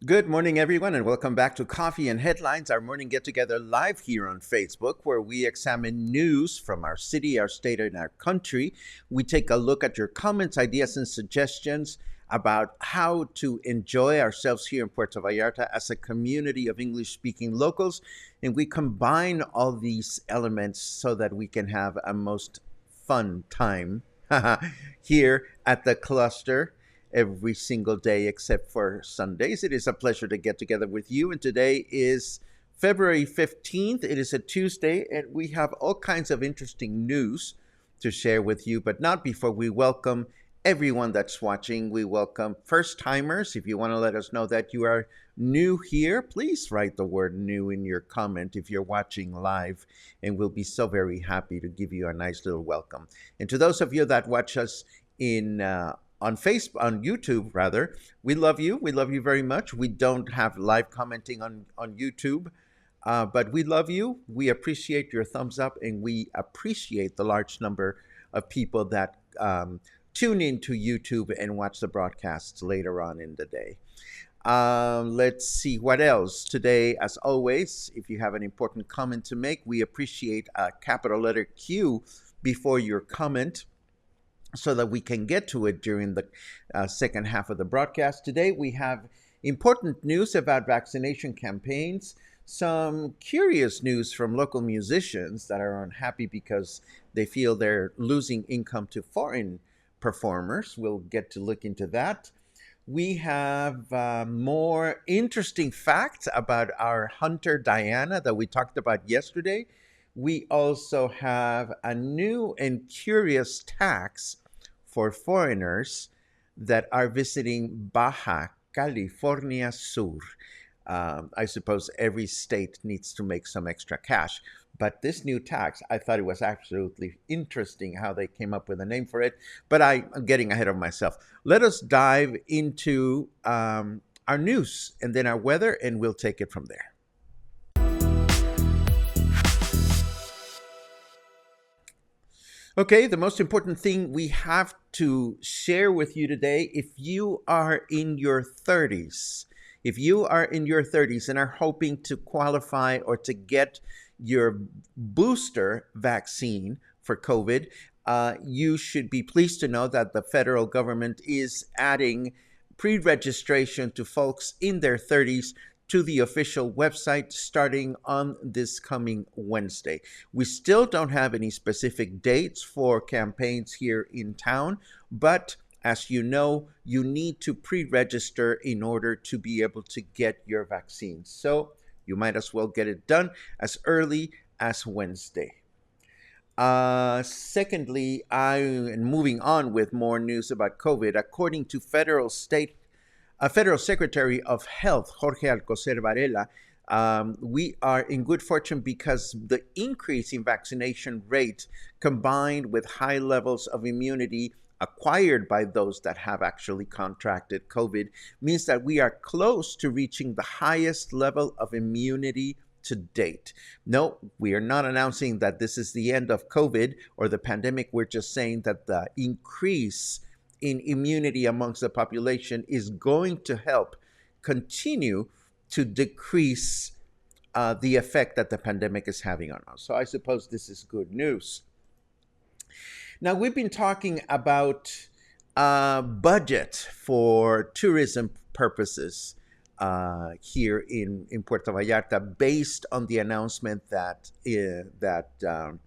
Good morning, everyone, and welcome back to Coffee and Headlines, our morning get-together live here on Facebook, where we examine news from our city, our state, and our country. We take a look at your comments, ideas, and suggestions about how to enjoy ourselves here in Puerto Vallarta as a community of English-speaking locals, and we combine all these elements so that we can have a most fun time here at the cluster every single day except for Sundays. It is a pleasure to get together with you. And today is February 15th. It is a Tuesday, and we have all kinds of interesting news to share with you, but not before we welcome everyone that's watching. We welcome first-timers. If you want to let us know that you are new here, please write the word new in your comment if you're watching live, and we'll be so very happy to give you a nice little welcome. And to those of you that watch us on YouTube, rather, we love you. We love you very much. We don't have live commenting on YouTube, but we love you. We appreciate your thumbs up, and we appreciate the large number of people that tune into YouTube and watch the broadcasts later on in the day. Let's see what else. Today, as always, if you have an important comment to make, we appreciate a capital letter Q before your comment, so that we can get to it during the second half of the broadcast. Today, we have important news about vaccination campaigns, some curious news from local musicians that are unhappy because they feel they're losing income to foreign performers. We'll get to look into that. We have more interesting facts about our hunter Diana that we talked about yesterday. We also have a new and curious tax for foreigners that are visiting Baja California Sur. I suppose every state needs to make some extra cash, but this new tax, I thought it was absolutely interesting how they came up with a name for it, but I'm getting ahead of myself. Let us dive into our news and then our weather, and we'll take it from there. Okay, the most important thing we have to share with you today, if you are in your 30s, and are hoping to qualify or to get your booster vaccine for COVID, you should be pleased to know that the federal government is adding pre-registration to folks in their 30s to the official website starting on this coming Wednesday. We still don't have any specific dates for campaigns here in town, but as you know, you need to pre-register in order to be able to get your vaccine. So you might as well get it done as early as Wednesday. Secondly, I'm moving on with more news about COVID. According to Federal Secretary of Health, Jorge Alcocer Varela, we are in good fortune because the increase in vaccination rate combined with high levels of immunity acquired by those that have actually contracted COVID means that we are close to reaching the highest level of immunity to date. No, we are not announcing that this is the end of COVID or the pandemic. We're just saying that the increase in immunity amongst the population is going to help continue to decrease the effect that the pandemic is having on us. So I suppose this is good news. Now, we've been talking about budget for tourism purposes here in Puerto Vallarta based on the announcement that the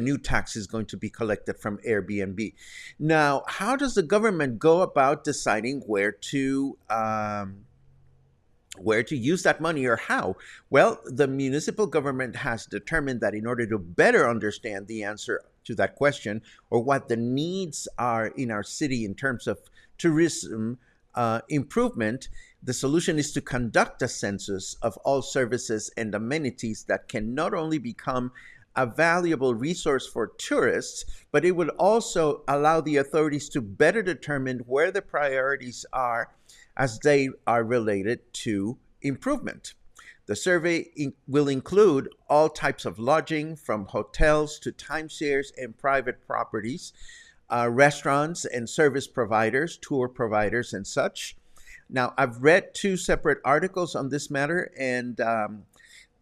new tax is going to be collected from Airbnb. Now, how does the government go about deciding where to use that money or how? Well, the municipal government has determined that in order to better understand the answer to that question or what the needs are in our city in terms of tourism improvement, the solution is to conduct a census of all services and amenities that can not only become a valuable resource for tourists, but it would also allow the authorities to better determine where the priorities are as they are related to improvement. The survey will include all types of lodging, from hotels to timeshares and private properties, restaurants and service providers, tour providers, and such. Now, I've read 2 separate articles on this matter, and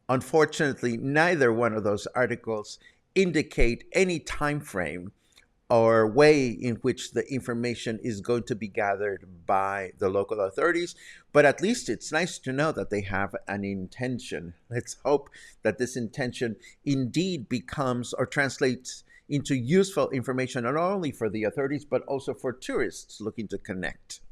unfortunately, neither one of those articles indicate any time frame or way in which the information is going to be gathered by the local authorities. But at least it's nice to know that they have an intention. Let's hope that this intention indeed becomes or translates into useful information, not only for the authorities, but also for tourists looking to connect.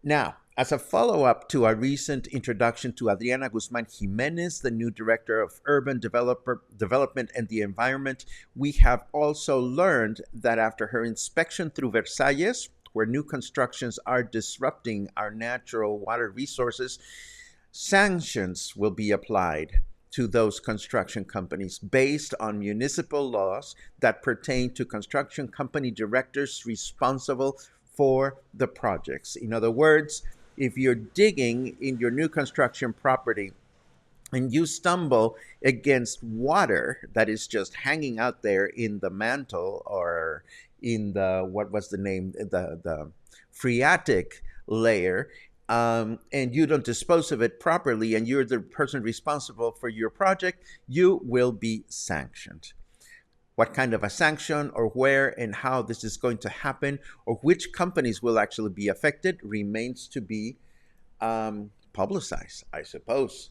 Now, as a follow-up to our recent introduction to Adriana Guzman Jimenez, the new Director of Urban Development and the Environment, we have also learned that after her inspection through Versalles, where new constructions are disrupting our natural water resources, sanctions will be applied to those construction companies based on municipal laws that pertain to construction company directors responsible for the projects. In other words, if you're digging in your new construction property and you stumble against water that is just hanging out there in the mantle or in the, what was the name, the phreatic layer, and you don't dispose of it properly and you're the person responsible for your project, you will be sanctioned. What kind of a sanction or where and how this is going to happen or which companies will actually be affected remains to be publicized, I suppose.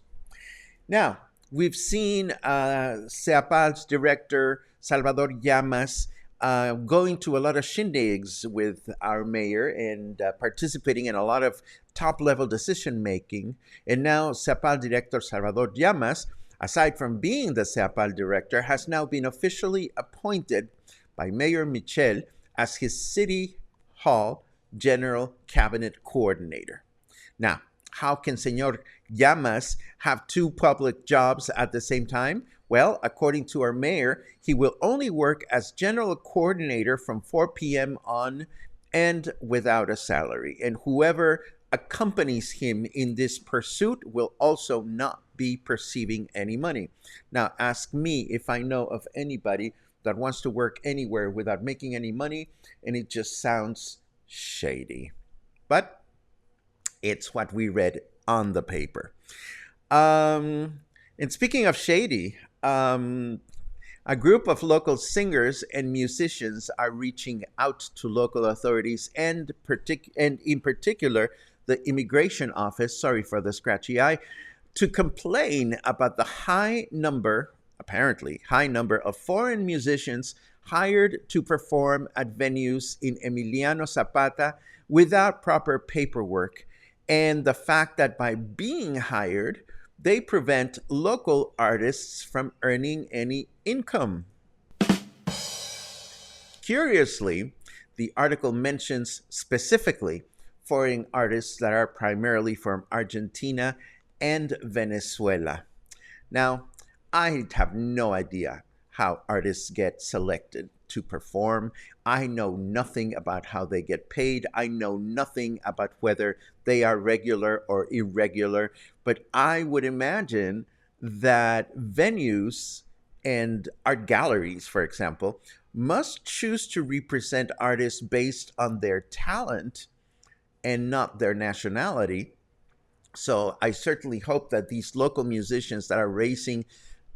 Now, we've seen CEAPAL's director, Salvador Llamas, going to a lot of shindigs with our mayor and participating in a lot of top-level decision-making. And now CEAPAL director Salvador Llamas, aside from being the CEAPAL director, has now been officially appointed by Mayor Michel as his City Hall General Cabinet Coordinator. Now, how can Senor Llamas have 2 public jobs at the same time? Well, according to our mayor, he will only work as general coordinator from 4 p.m. on and without a salary. And whoever accompanies him in this pursuit will also not be receiving any money. Now, ask me if I know of anybody that wants to work anywhere without making any money, and it just sounds shady. But it's what we read on the paper. And speaking of shady, a group of local singers and musicians are reaching out to local authorities and in particular the immigration office, sorry for the scratchy eye, to complain about the apparently high number of foreign musicians hired to perform at venues in Emiliano Zapata without proper paperwork, and the fact that by being hired, they prevent local artists from earning any income. Curiously, the article mentions specifically foreign artists that are primarily from Argentina and Venezuela. Now, I have no idea how artists get selected. to perform. I know nothing about how they get paid. I know nothing about whether they are regular or irregular. But I would imagine that venues and art galleries, for example, must choose to represent artists based on their talent and not their nationality. So I certainly hope that these local musicians that are raising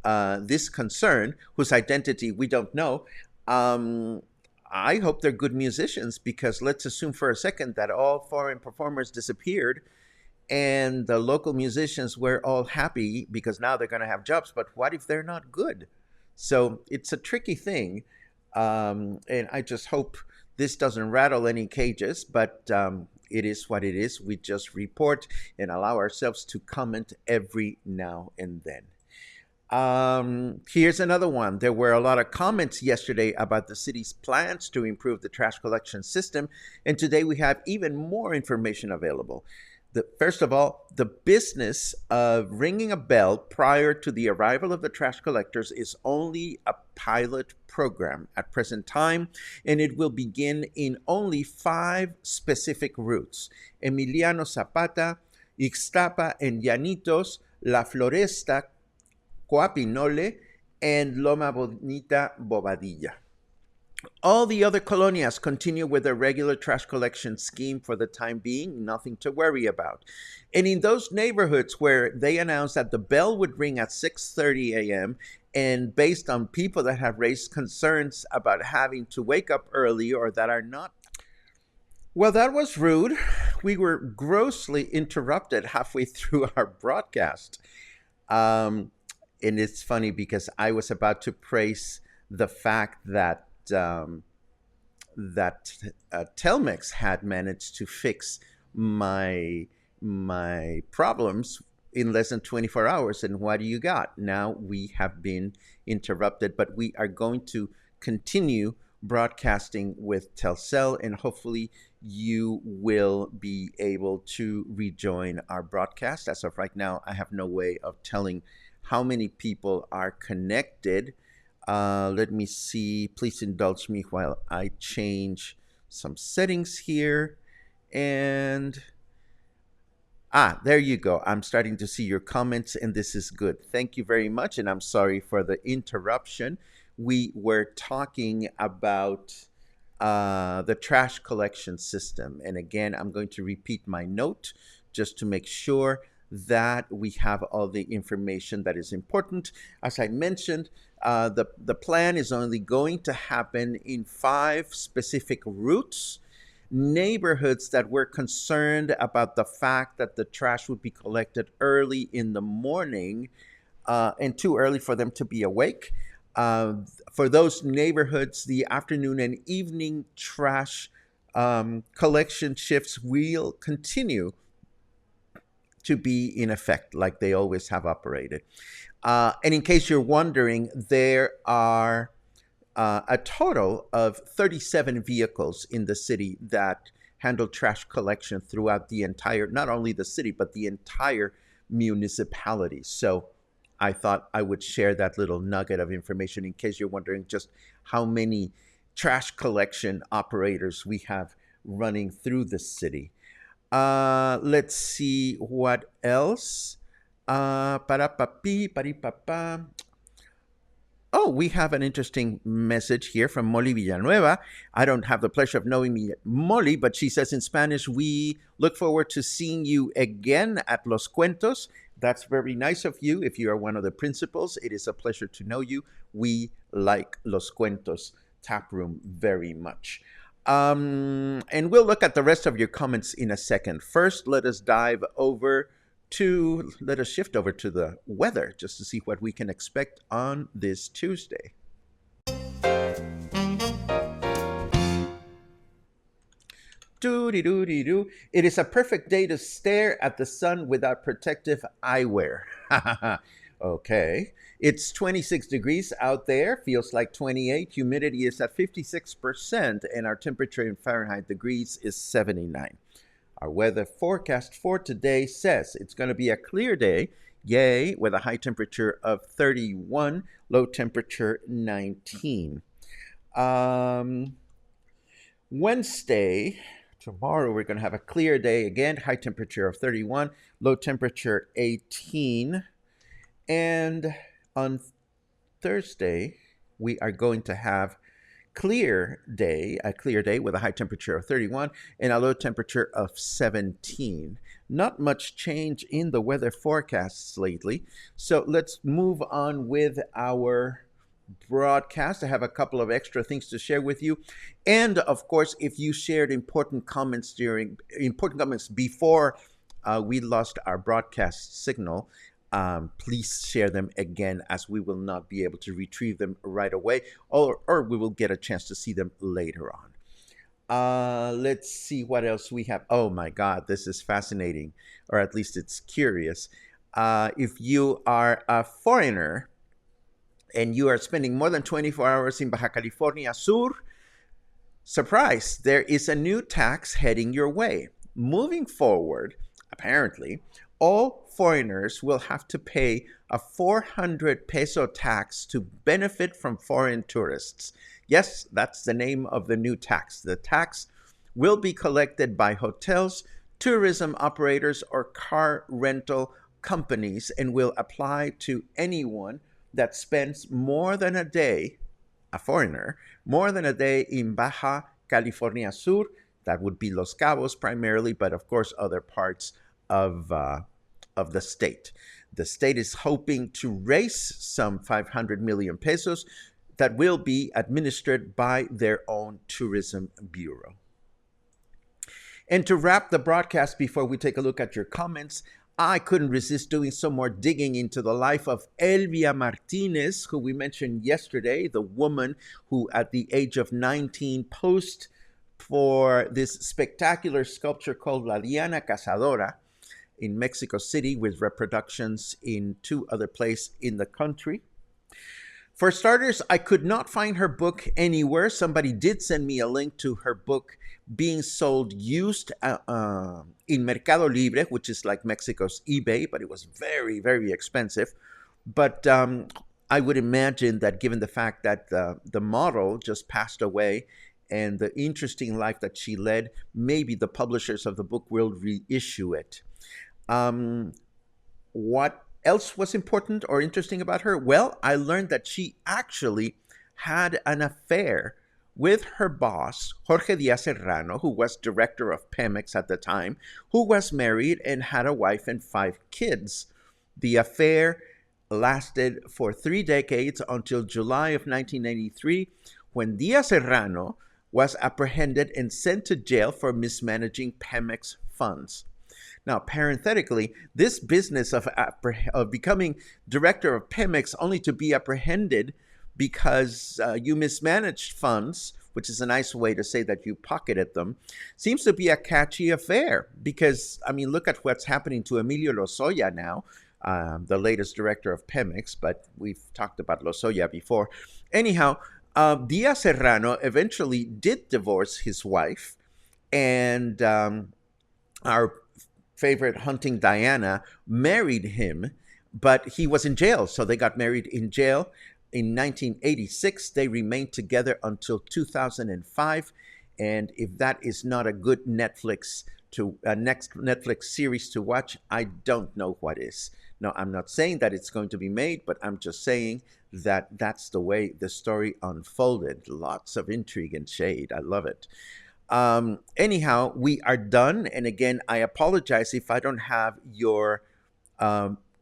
this concern, whose identity we don't know, um, I hope they're good musicians, because let's assume for a second that all foreign performers disappeared and the local musicians were all happy because now they're going to have jobs. But what if they're not good? So it's a tricky thing. And I just hope this doesn't rattle any cages, but it is what it is. We just report and allow ourselves to comment every now and then. Here's another one. There were a lot of comments yesterday about the city's plans to improve the trash collection system, and today we have even more information available. First of all, the business of ringing a bell prior to the arrival of the trash collectors is only a pilot program at present time, and it will begin in only 5 specific routes: Emiliano Zapata, Ixtapa and Llanitos, La Floresta, Coapinole, and Loma Bonita, Bobadilla. All the other colonias continue with their regular trash collection scheme for the time being, nothing to worry about. And in those neighborhoods where they announced that the bell would ring at 6:30 a.m., and based on people that have raised concerns about having to wake up early or that are not, well, that was rude. We were grossly interrupted halfway through our broadcast. And it's funny because I was about to praise the fact that Telmex had managed to fix my problems in less than 24 hours. And what do you got? Now we have been interrupted, but we are going to continue broadcasting with Telcel, and hopefully you will be able to rejoin our broadcast. As of right now, I have no way of telling how many people are connected. Let me see. Please indulge me while I change some settings here. And there you go. I'm starting to see your comments, and this is good. Thank you very much, and I'm sorry for the interruption. We were talking about the trash collection system. And again, I'm going to repeat my note just to make sure that we have all the information that is important. As I mentioned, the plan is only going to happen in 5 specific routes. Neighborhoods that were concerned about the fact that the trash would be collected early in the morning and too early for them to be awake. For those neighborhoods, the afternoon and evening trash collection shifts will continue to be in effect like they always have operated. And in case you're wondering, there are a total of 37 vehicles in the city that handle trash collection throughout the entire, not only the city, but the entire municipality. So I thought I would share that little nugget of information in case you're wondering just how many trash collection operators we have running through the city. Let's see what else. Oh, we have an interesting message here from Molly Villanueva. I don't have the pleasure of knowing Molly, but she says in Spanish, we look forward to seeing you again at Los Cuentos. That's very nice of you. If you are one of the principals, it is a pleasure to know you. We like Los Cuentos tap room very much. And we'll look at the rest of your comments in a second. First, let us shift over to the weather just to see what we can expect on this Tuesday. Doo-dee-doo-dee-doo. It is a perfect day to stare at the sun without protective eyewear. Okay. It's 26 degrees out there, feels like 28. Humidity is at 56%, and our temperature in Fahrenheit degrees is 79. Our weather forecast for today says it's going to be a clear day, yay, with a high temperature of 31, low temperature 19. Um, Wednesday, tomorrow, we're going to have a clear day again, high temperature of 31, low temperature 18. And on Thursday, we are going to have a clear day with a high temperature of 31 and a low temperature of 17. Not much change in the weather forecasts lately. So let's move on with our broadcast. I have a couple of extra things to share with you. And of course, if you shared important comments before we lost our broadcast signal, please share them again, as we will not be able to retrieve them right away, or we will get a chance to see them later on. Let's see what else we have. Oh my God, this is fascinating, or at least it's curious. If you are a foreigner and you are spending more than 24 hours in Baja California Sur, surprise, there is a new tax heading your way. Moving forward, apparently, all foreigners will have to pay a 400 peso tax to benefit from foreign tourists. Yes, that's the name of the new tax. The tax will be collected by hotels, tourism operators, or car rental companies and will apply to anyone that spends more than a day, a foreigner, more than a day in Baja California Sur. That would be Los Cabos primarily, but of course other parts of the state. The state is hoping to raise some 500 million pesos that will be administered by their own tourism bureau. And to wrap the broadcast before we take a look at your comments, I couldn't resist doing some more digging into the life of Elvia Martinez, who we mentioned yesterday, the woman who at the age of 19 posed for this spectacular sculpture called La Diana Cazadora in Mexico City, with reproductions in 2 other places in the country. For starters, I could not find her book anywhere. Somebody did send me a link to her book being sold used in Mercado Libre, which is like Mexico's eBay, but it was very, very expensive. But I would imagine that given the fact that the model just passed away and the interesting life that she led, maybe the publishers of the book will reissue it. What else was important or interesting about her? Well, I learned that she actually had an affair with her boss, Jorge Diaz Serrano, who was director of Pemex at the time, who was married and had a wife and 5 kids. The affair lasted for 3 decades until July of 1993, when Diaz Serrano was apprehended and sent to jail for mismanaging Pemex funds. Now, parenthetically, this business of becoming director of Pemex only to be apprehended because you mismanaged funds, which is a nice way to say that you pocketed them, seems to be a catchy affair. Because, I mean, look at what's happening to Emilio Lozoya now, the latest director of Pemex, but we've talked about Lozoya before. Anyhow, Diaz Serrano eventually did divorce his wife, and our favorite hunting Diana married him, but he was in jail. So they got married in jail in 1986. They remained together until 2005. And if that is not a good next Netflix series to watch, I don't know what is. Now, I'm not saying that it's going to be made, but I'm just saying that that's the way the story unfolded. Lots of intrigue and shade. I love it. Anyhow, we are done. And again, I apologize if I don't have your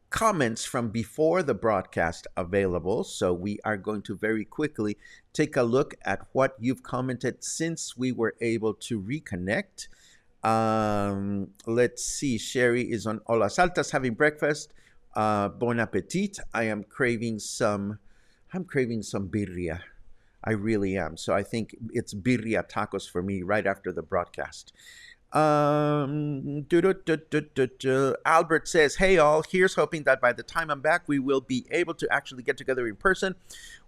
comments from before the broadcast available. So we are going to very quickly take a look at what you've commented since we were able to reconnect. Let's see. Sherry is on Olas Altas having breakfast. Bon appetit. I'm craving some birria. I really am. So I think it's birria tacos for me right after the broadcast. Albert says, hey all, here's hoping that by the time I'm back, we will be able to actually get together in person.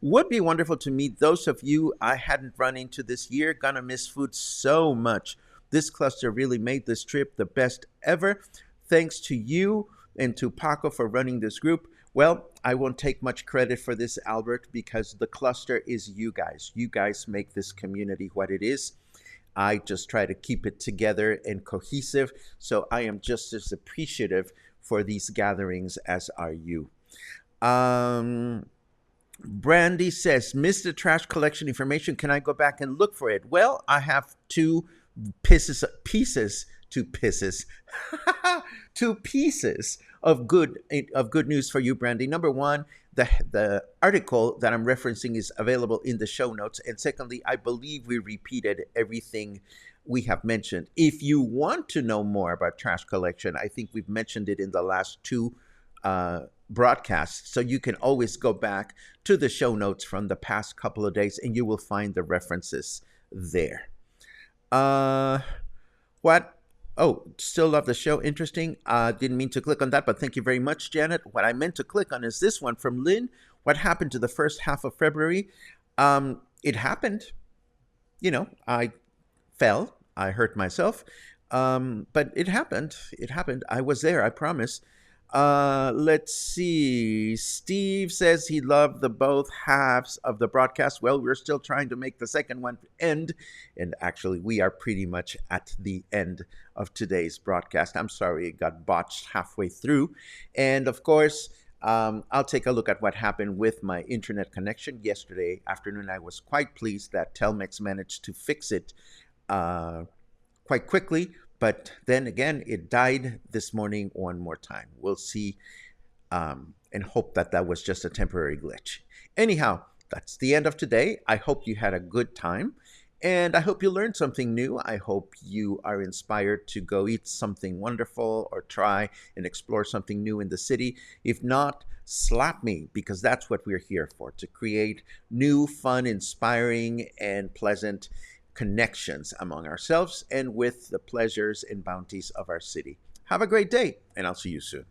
Would be wonderful to meet those of you I hadn't run into this year. Gonna miss food so much. This cluster really made this trip the best ever. Thanks to you and to Paco for running this group. Well, I won't take much credit for this, Albert, because the cluster is you guys. You guys make this community what it is. I just try to keep it together and cohesive. So I am just as appreciative for these gatherings as are you. Um, Brandy says, "Missed the trash collection information. Can I go back and look for it?" Well, I have two pieces, two pieces of good news for you, Brandy. Number one, the article that I'm referencing is available in the show notes, and secondly, I believe we repeated everything we have mentioned. If you want to know more about trash collection, I think we've mentioned it in the last two broadcasts, so you can always go back to the show notes from the past couple of days, and you will find the references there. Uh, what? Oh, still love the show. Interesting. Didn't mean to click on that, but thank you very much, Janet. What I meant to click on is this one from Lynn. What happened to the first half of February? It happened. I fell. I hurt myself. But it happened. It happened. I was there, I promise. Let's see. Steve says he loved the both halves of the broadcast. Well, we're still trying to make the second one end. And actually, we are pretty much at the end of today's broadcast. I'm sorry it got botched halfway through. And of course, I'll take a look at what happened with my internet connection yesterday afternoon. I was quite pleased that Telmex managed to fix it quite quickly. But then again, it died this morning one more time. We'll see and hope that that was just a temporary glitch. Anyhow, that's the end of today. I hope you had a good time. And I hope you learned something new. I hope you are inspired to go eat something wonderful or try and explore something new in the city. If not, slap me, because that's what we're here for, to create new, fun, inspiring, and pleasant connections among ourselves and with the pleasures and bounties of our city. Have a great day, and I'll see you soon.